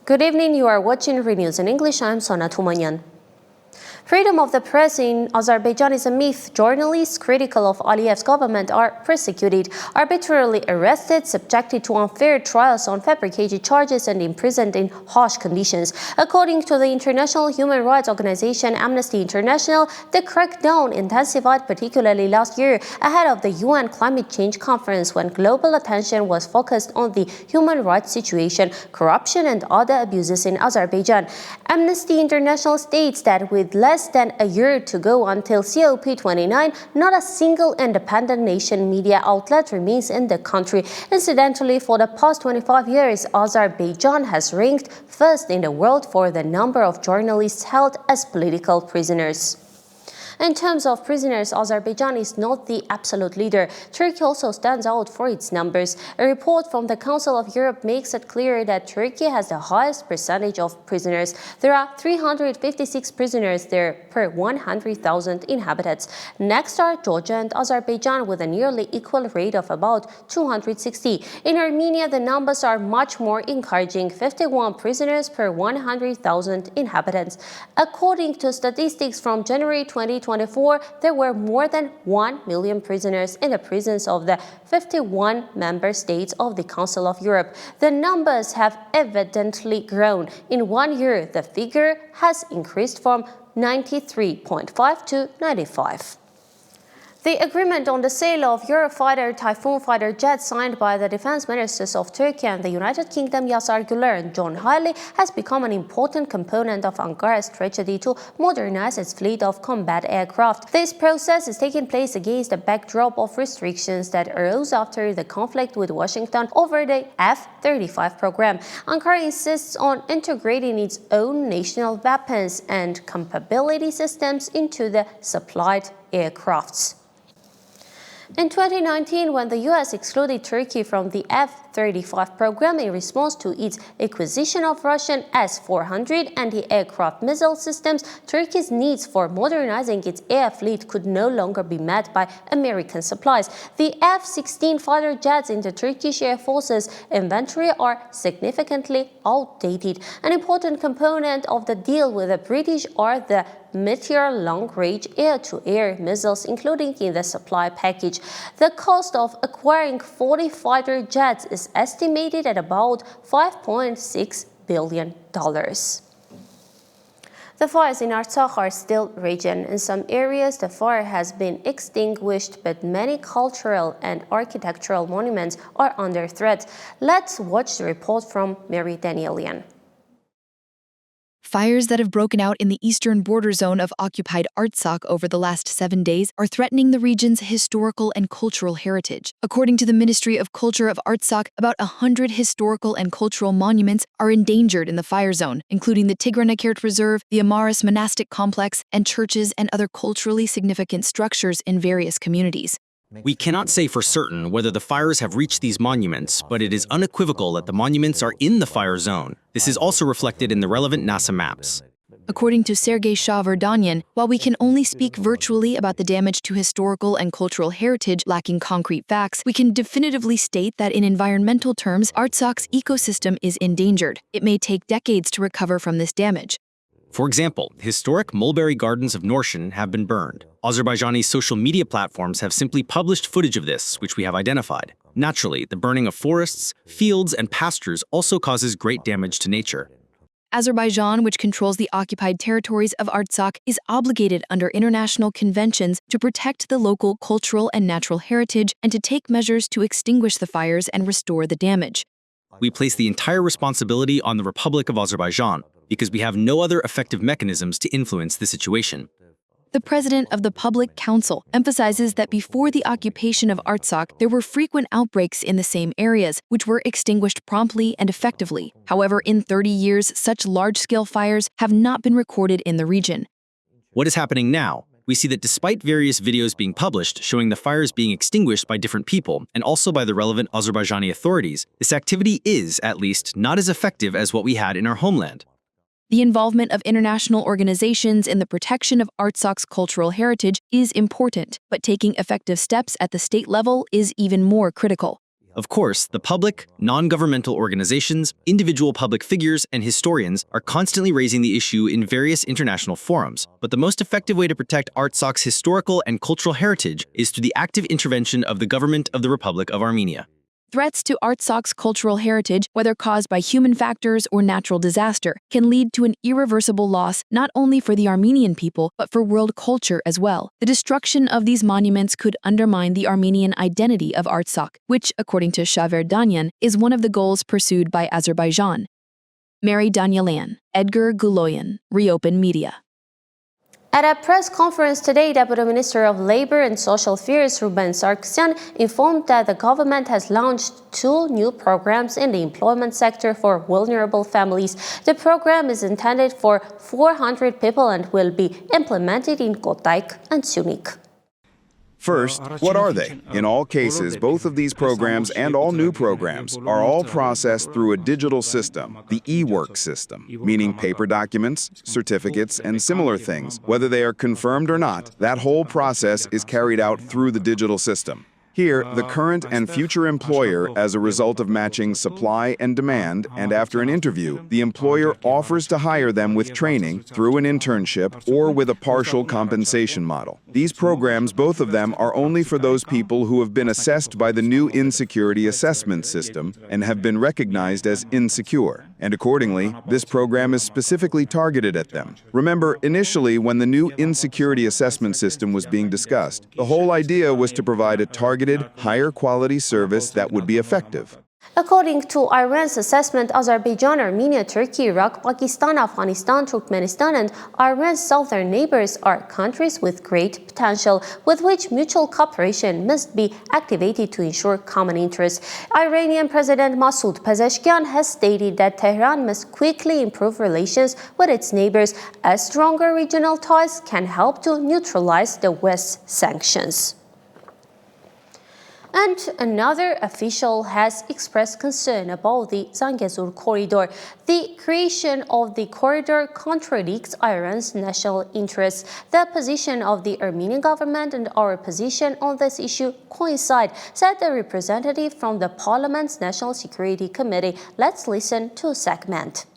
Good evening, you are watching ReNEWS in English. I'm Sona Tumanyan. Freedom of the press in Azerbaijan is a myth. Journalists critical of Aliyev's government are persecuted, arbitrarily arrested, subjected to unfair trials on fabricated charges, and imprisoned in harsh conditions. According to the international human rights organization Amnesty International, the crackdown intensified particularly last year ahead of the UN Climate Change Conference, when global attention was focused on the human rights situation, corruption, and other abuses in Azerbaijan. Amnesty International states that with less than a year to go until COP29, not a single independent nation media outlet remains in the country. Incidentally, for the past 25 years, Azerbaijan has ranked first in the world for the number of journalists held as political prisoners. In terms of prisoners, Azerbaijan is not the absolute leader. Turkey also stands out for its numbers. A report from the Council of Europe makes it clear that Turkey has the highest percentage of prisoners. There are 356 prisoners there per 100,000 inhabitants. Next are Georgia and Azerbaijan with a nearly equal rate of about 260. In Armenia, the numbers are much more encouraging, 51 prisoners per 100,000 inhabitants. According to statistics from January 2024, there were more than 1 million prisoners in the prisons of the 51 member states of the Council of Europe. The numbers have evidently grown. In 1 year, the figure has increased from 93.5 to 95. The agreement on the sale of Eurofighter Typhoon fighter jets signed by the defense ministers of Turkey and the United Kingdom Yasar Güler and John Hurley has become an important component of Ankara''s strategy to modernize its fleet of combat aircraft. This process is taking place against the backdrop of restrictions that arose after the conflict with Washington over the F-35 program. Ankara insists on integrating its own national weapons and capability systems into the supplied aircrafts. In 2019, when the U.S. excluded Turkey from the F-35 program in response to its acquisition of Russian S-400 anti-aircraft missile systems, Turkey's needs for modernizing its air fleet could no longer be met by American supplies. The F-16 fighter jets in the Turkish Air Force's inventory are significantly outdated. An important component of the deal with the British are the Meteor long-range air-to-air missiles, including in the supply package. The cost of acquiring 40 fighter jets is estimated at about $5.6 billion. The fires in Artsakh are still raging. In some areas, the fire has been extinguished, but many cultural and architectural monuments are under threat. Let's watch the report from Mary Danielian. Fires that have broken out in the eastern border zone of occupied Artsakh over the last 7 days are threatening the region's historical and cultural heritage. According to the Ministry of Culture of Artsakh, about 100 historical and cultural monuments are endangered in the fire zone, including the Tigranakert Reserve, the Amaris Monastic Complex, and churches and other culturally significant structures in various communities. We cannot say for certain whether the fires have reached these monuments, but it is unequivocal that the monuments are in the fire zone. This is also reflected in the relevant NASA maps. According to Sergei Shavardanyan, while we can only speak virtually about the damage to historical and cultural heritage lacking concrete facts, we can definitively state that in environmental terms, Artsakh's ecosystem is endangered. It may take decades to recover from this damage. For example, historic mulberry gardens of Norshin have been burned. Azerbaijani social media platforms have simply published footage of this, which we have identified. Naturally, the burning of forests, fields, and pastures also causes great damage to nature. Azerbaijan, which controls the occupied territories of Artsakh, is obligated under international conventions to protect the local cultural and natural heritage and to take measures to extinguish the fires and restore the damage. We place the entire responsibility on the Republic of Azerbaijan, because we have no other effective mechanisms to influence the situation. The president of the Public Council emphasizes that before the occupation of Artsakh, there were frequent outbreaks in the same areas, which were extinguished promptly and effectively. However, in 30 years, such large-scale fires have not been recorded in the region. What is happening now? We see that despite various videos being published showing the fires being extinguished by different people and also by the relevant Azerbaijani authorities, this activity is, at least, not as effective as what we had in our homeland. The involvement of international organizations in the protection of Artsakh's cultural heritage is important, but taking effective steps at the state level is even more critical. Of course, the public, non-governmental organizations, individual public figures, and historians are constantly raising the issue in various international forums, but the most effective way to protect Artsak's historical and cultural heritage is through the active intervention of the government of the Republic of Armenia. Threats to Artsak's cultural heritage, whether caused by human factors or natural disaster, can lead to an irreversible loss not only for the Armenian people, but for world culture as well. The destruction of these monuments could undermine the Armenian identity of Artsak, which, according to Shaver Danyan, is one of the goals pursued by Azerbaijan. Mary Danyalan, Edgar Guloyan, ReOpen Media. At a press conference today, Deputy Minister of Labor and Social Affairs Ruben Sargsyan informed that the government has launched 2 new programs in the employment sector for vulnerable families. The program is intended for 400 people and will be implemented in Kotayk and Syunik. First, what are they? In all cases, both of these programs and all new programs are all processed through a digital system, the e-work system, meaning paper documents, certificates, and similar things. Whether they are confirmed or not, that whole process is carried out through the digital system. Here, the current and future employer, as a result of matching supply and demand, and after an interview, the employer offers to hire them with training, through an internship, or with a partial compensation model. These programs, both of them, are only for those people who have been assessed by the new insecurity assessment system and have been recognized as insecure. And accordingly, this program is specifically targeted at them. Remember, initially, when the new insecurity assessment system was being discussed, the whole idea was to provide a targeted, higher quality service that would be effective. According to Iran's assessment, Azerbaijan, Armenia, Turkey, Iraq, Pakistan, Afghanistan, Turkmenistan, and Iran's southern neighbors are countries with great potential, with which mutual cooperation must be activated to ensure common interests. Iranian President Masoud Pezeshkian has stated that Tehran must quickly improve relations with its neighbors, as stronger regional ties can help to neutralize the West's sanctions. And another official has expressed concern about the Zangezur corridor. The creation of the corridor contradicts Iran's national interests. The position of the Armenian government and our position on this issue coincide, said the representative from the Parliament's National Security Committee. Let's listen to a segment.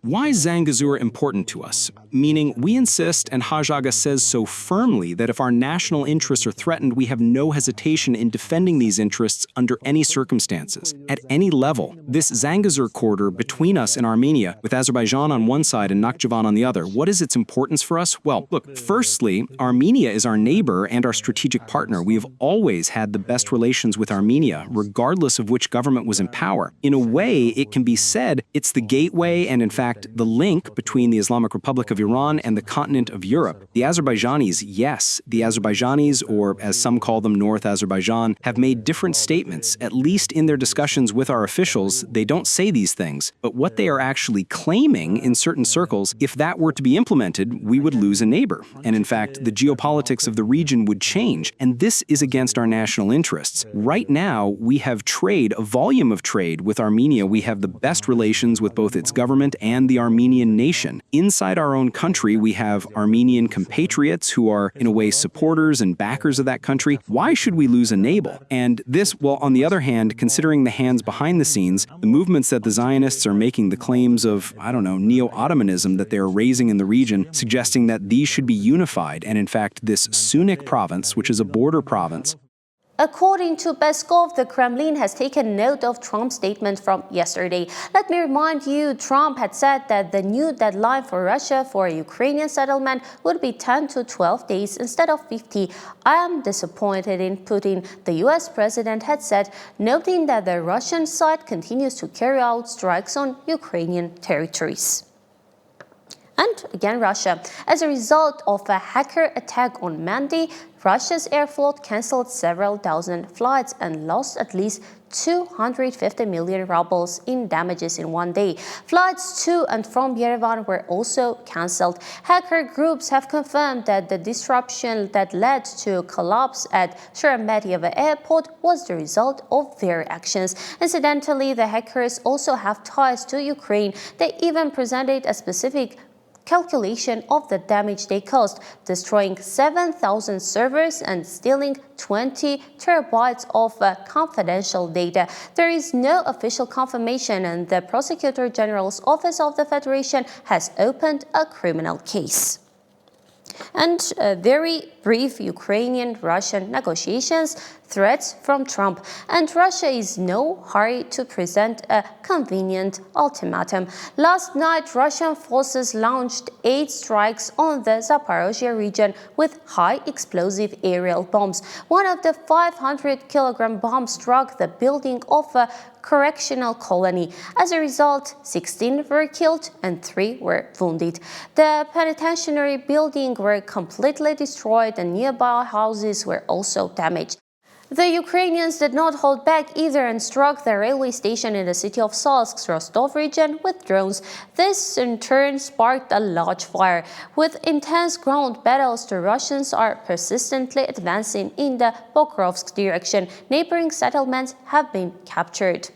Why is Zangezur important to us? Meaning, we insist, and Haj Aga says so firmly, that if our national interests are threatened, we have no hesitation in defending these interests under any circumstances, at any level. This Zangezur corridor between us and Armenia, with Azerbaijan on one side and Nakhchivan on the other, what is its importance for us? Well, look, firstly, Armenia is our neighbor and our strategic partner. We have always had the best relations with Armenia, regardless of which government was in power. In a way, it can be said it's the gateway and, in fact, the link between the Islamic Republic of Iran and the continent of Europe. The Azerbaijanis, yes, the Azerbaijanis, or as some call them, North Azerbaijan, have made different statements. At least in their discussions with our officials, they don't say these things. But what they are actually claiming in certain circles, if that were to be implemented, we would lose a neighbor. And in fact, the geopolitics of the region would change. And this is against our national interests. Right now, we have trade, a volume of trade with Armenia. We have the best relations with both its government and the Armenian nation. Inside our own country, we have Armenian compatriots who are, in a way, supporters and backers of that country. Why should we lose a neighbor? And this, well, on the other hand, considering the hands behind the scenes, the movements that the Zionists are making, the claims of, neo-Ottomanism that they're raising in the region, suggesting that these should be unified. And in fact, this Syunik province, which is a border province, according to Peskov, the Kremlin has taken note of Trump's statement from yesterday. Let me remind you, Trump had said that the new deadline for Russia for a Ukrainian settlement would be 10 to 12 days instead of 50. I am disappointed in Putin, the US president had said, noting that the Russian side continues to carry out strikes on Ukrainian territories. And again, Russia. As a result of a hacker attack on Monday, Russia's air fleet cancelled several dozen flights and lost at least 250 million rubles in damages in one day. Flights to and from Yerevan were also cancelled. Hacker groups have confirmed that the disruption that led to a collapse at Sheremetyevo airport was the result of their actions. Incidentally, the hackers also have ties to Ukraine. They even presented a specific calculation of the damage they caused, destroying 7,000 servers and stealing 20 terabytes of confidential data. There is no official confirmation, and the Prosecutor General's Office of the Federation has opened a criminal case. And very brief Ukrainian-Russian negotiations, threats from Trump, and Russia is no hurry to present a convenient ultimatum. Last night, Russian forces launched 8 strikes on the Zaporozhye region with high explosive aerial bombs. One of the 500-kilogram bombs struck the building of a correctional colony. As a result, 16 were killed and 3 were wounded. The penitentiary building were completely destroyed and nearby houses were also damaged. The Ukrainians did not hold back either and struck the railway station in the city of Salsk's Rostov region with drones. This in turn sparked a large fire. With intense ground battles, the Russians are persistently advancing in the Pokrovsk direction. Neighboring settlements have been captured.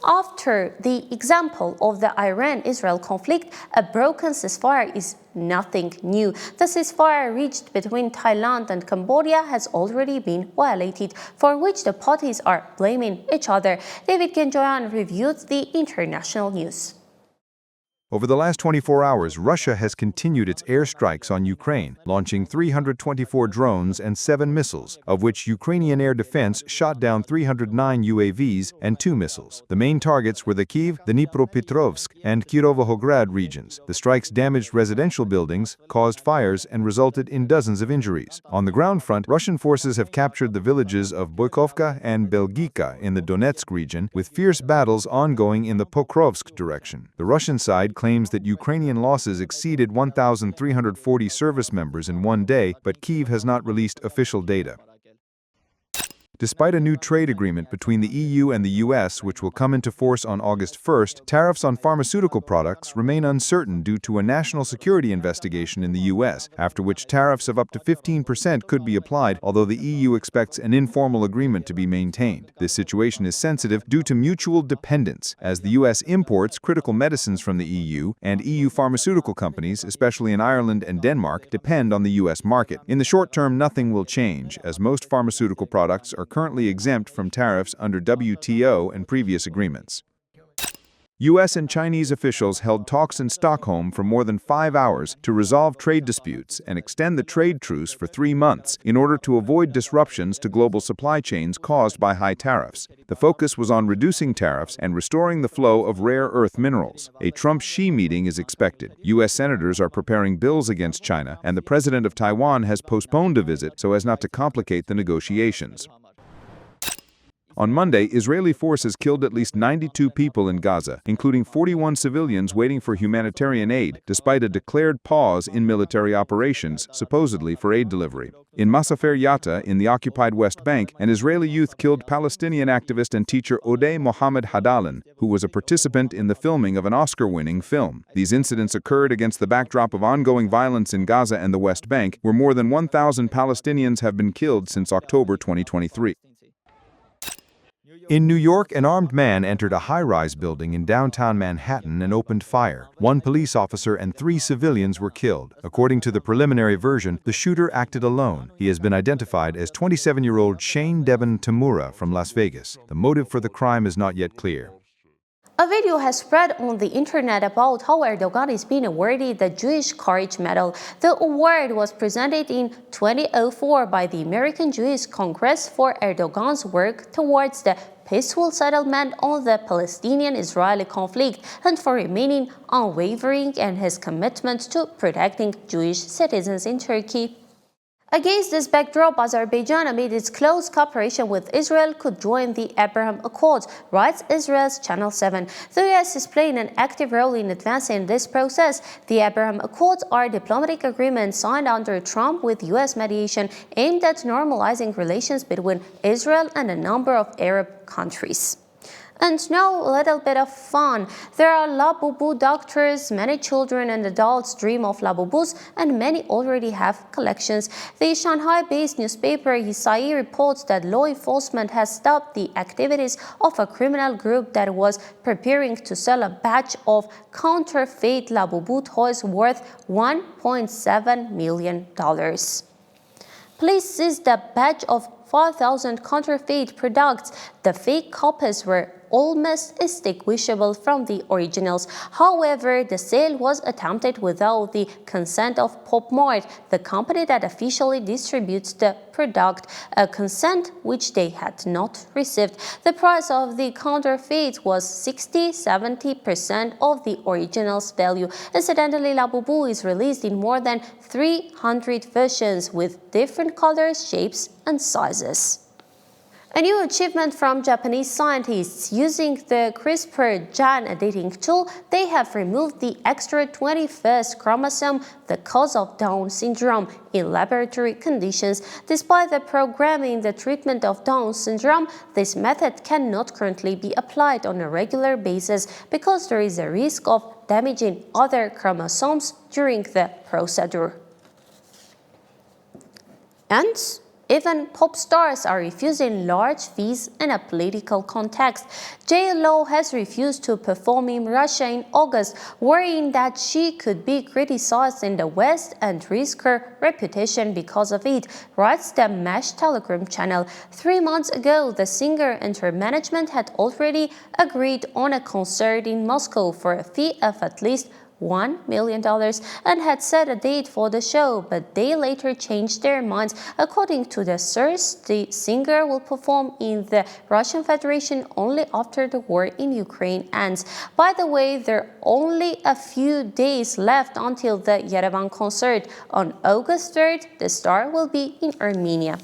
After the example of the Iran-Israel conflict, a broken ceasefire is nothing new. The ceasefire reached between Thailand and Cambodia has already been violated, for which the parties are blaming each other. David Genjoyan reviewed the international news. Over the last 24 hours, Russia has continued its airstrikes on Ukraine, launching 324 drones and 7 missiles, of which Ukrainian air defense shot down 309 UAVs and 2 missiles. The main targets were the Kyiv, the Dnipropetrovsk, and Kirovohrad regions. The strikes damaged residential buildings, caused fires, and resulted in dozens of injuries. On the ground front, Russian forces have captured the villages of Boykovka and Belgika in the Donetsk region, with fierce battles ongoing in the Pokrovsk direction. The Russian side claims that Ukrainian losses exceeded 1,340 service members in one day, but Kyiv has not released official data. Despite a new trade agreement between the EU and the US, which will come into force on August 1st, tariffs on pharmaceutical products remain uncertain due to a national security investigation in the US, after which tariffs of up to 15% could be applied, although the EU expects an informal agreement to be maintained. This situation is sensitive due to mutual dependence, as the US imports critical medicines from the EU, and EU pharmaceutical companies, especially in Ireland and Denmark, depend on the US market. In the short term, nothing will change, as most pharmaceutical products are currently exempt from tariffs under WTO and previous agreements. U.S. and Chinese officials held talks in Stockholm for more than 5 hours to resolve trade disputes and extend the trade truce for 3 months in order to avoid disruptions to global supply chains caused by high tariffs. The focus was on reducing tariffs and restoring the flow of rare earth minerals. A Trump-Xi meeting is expected. U.S. senators are preparing bills against China, and the president of Taiwan has postponed a visit so as not to complicate the negotiations. On Monday, Israeli forces killed at least 92 people in Gaza, including 41 civilians waiting for humanitarian aid, despite a declared pause in military operations, supposedly for aid delivery. In Masafer Yatta, in the occupied West Bank, an Israeli youth killed Palestinian activist and teacher Odeh Mohammed Hadalan, who was a participant in the filming of an Oscar-winning film. These incidents occurred against the backdrop of ongoing violence in Gaza and the West Bank, where more than 1,000 Palestinians have been killed since October 2023. In New York, an armed man entered a high-rise building in downtown Manhattan and opened fire. 1 police officer and 3 civilians were killed. According to the preliminary version, the shooter acted alone. He has been identified as 27-year-old Shane Devon Tamura from Las Vegas. The motive for the crime is not yet clear. A video has spread on the internet about how Erdogan is being awarded the Jewish Courage Medal. The award was presented in 2004 by the American Jewish Congress for Erdogan's work towards the peaceful settlement on the Palestinian-Israeli conflict and for remaining unwavering in his commitment to protecting Jewish citizens in Turkey. Against this backdrop, Azerbaijan, amid its close cooperation with Israel, could join the Abraham Accords, writes Israel's Channel 7. The U.S. is playing an active role in advancing this process. The Abraham Accords are diplomatic agreements signed under Trump with U.S. mediation aimed at normalizing relations between Israel and a number of Arab countries. And now a little bit of fun. There are Labubu doctors. Many children and adults dream of Labubus, and many already have collections. The Shanghai-based newspaper Yisai reports that law enforcement has stopped the activities of a criminal group that was preparing to sell a batch of counterfeit Labubu toys worth $1.7 million. Police seized a batch of 5,000 counterfeit products. The fake copies were almost indistinguishable from the originals. However, the sale was attempted without the consent of Pop Mart, the company that officially distributes the product, a consent which they had not received. The price of the counterfeit was 60–70% of the original's value. Incidentally, Labubu is released in more than 300 versions with different colors, shapes, and sizes. A new achievement from Japanese scientists. Using the CRISPR gene editing tool, they have removed the extra 21st chromosome, the cause of Down syndrome, in laboratory conditions. Despite the programming the treatment of Down syndrome, this method cannot currently be applied on a regular basis because there is a risk of damaging other chromosomes during the procedure. And even pop stars are refusing large fees in a political context. J.Lo has refused to perform in Russia in August, worrying that she could be criticized in the West and risk her reputation because of it, writes the Mesh Telegram channel. 3 months ago, the singer and her management had already agreed on a concert in Moscow for a fee of at least $1 million and had set a date for the show, but they later changed their minds. According to the source, the singer will perform in the Russian Federation only after the war in Ukraine ends. By the way, there are only a few days left until the Yerevan concert. On August 3rd, the star will be in Armenia.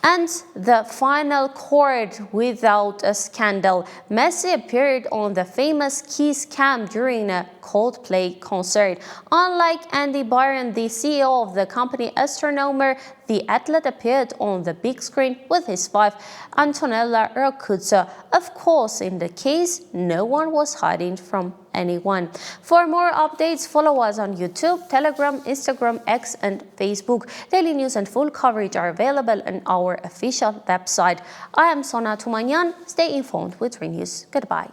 And the final chord without a scandal. Messi appeared on the famous Kiss Cam during a Coldplay concert. Unlike Andy Byron, the CEO of the company Astronomer, the athlete appeared on the big screen with his wife, Antonella Rocuzzo. Of course, in the case, no one was hiding from anyone. For more updates, follow us on YouTube, Telegram, Instagram, X, and Facebook. Daily news and full coverage are available on our official website. I am Sona Tumanyan. Stay informed with ReNews. Goodbye.